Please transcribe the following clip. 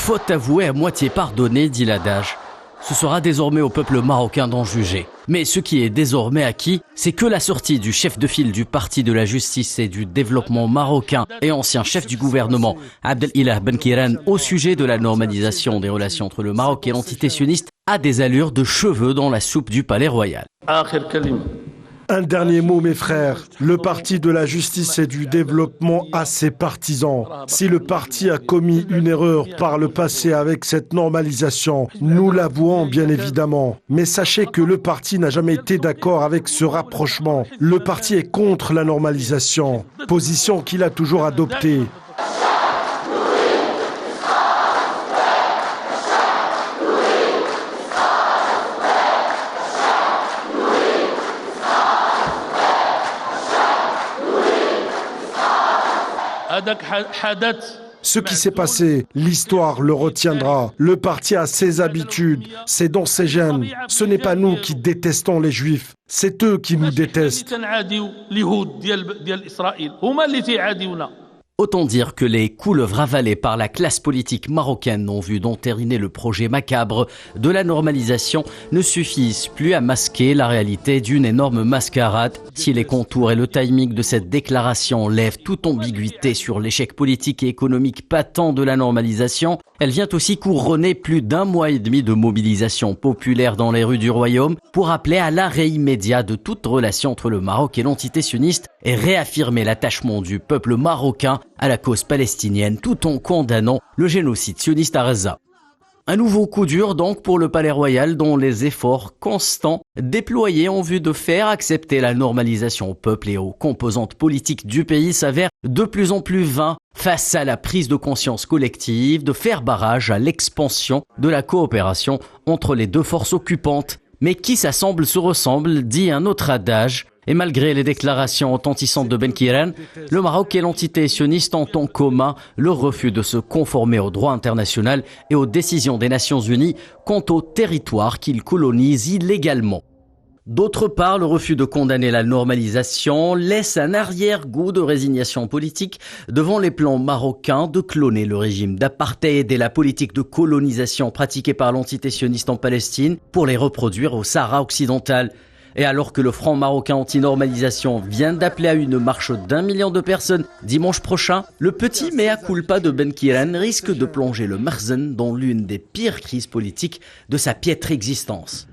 Faute avouée à moitié pardonnée, dit l'adage. Ce sera désormais au peuple marocain d'en juger. Mais ce qui est désormais acquis, c'est que la sortie du chef de file du Parti de la Justice et du Développement marocain et ancien chef du gouvernement, Abdelilah Benkiran, au sujet de la normalisation des relations entre le Maroc et l'entité sioniste, a des allures de cheveux dans la soupe du Palais Royal. Un dernier mot, mes frères. Le Parti de la Justice et du Développement a ses partisans. Si le parti a commis une erreur par le passé avec cette normalisation, nous l'avouons bien évidemment. Mais sachez que le parti n'a jamais été d'accord avec ce rapprochement. Le parti est contre la normalisation, position qu'il a toujours adoptée. Ce qui s'est passé, l'histoire le retiendra. Le parti a ses habitudes, c'est dans ses gènes. Ce n'est pas nous qui détestons les Juifs, c'est eux qui nous détestent. Autant dire que les couleuvres avalées par la classe politique marocaine ont vu d'entériner le projet macabre de la normalisation ne suffisent plus à masquer la réalité d'une énorme mascarade. Si les contours et le timing de cette déclaration lèvent toute ambiguïté sur l'échec politique et économique patent de la normalisation, elle vient aussi couronner plus d'1 mois et demi de mobilisation populaire dans les rues du royaume pour appeler à l'arrêt immédiat de toute relation entre le Maroc et l'entité sioniste et réaffirmer l'attachement du peuple marocain à la cause palestinienne tout en condamnant le génocide sioniste à Gaza. Un nouveau coup dur donc pour le Palais Royal dont les efforts constants déployés en vue de faire accepter la normalisation au peuple et aux composantes politiques du pays s'avèrent de plus en plus vains face à la prise de conscience collective de faire barrage à l'expansion de la coopération entre les deux forces occupantes. Mais qui s'assemble se ressemble, dit un autre adage. Et malgré les déclarations authentisantes de Benkiran, le Maroc et l'entité sioniste ont en commun le refus de se conformer au droit international et aux décisions des Nations Unies quant au territoire qu'ils colonisent illégalement. D'autre part, le refus de condamner la normalisation laisse un arrière-goût de résignation politique devant les plans marocains de cloner le régime d'apartheid et la politique de colonisation pratiquée par l'entité sioniste en Palestine pour les reproduire au Sahara occidental. Et alors que le Front marocain anti-normalisation vient d'appeler à une marche d'1 million de personnes dimanche prochain, le petit mea culpa de Benkiran risque de plonger le Makhzen dans l'une des pires crises politiques de sa piètre existence.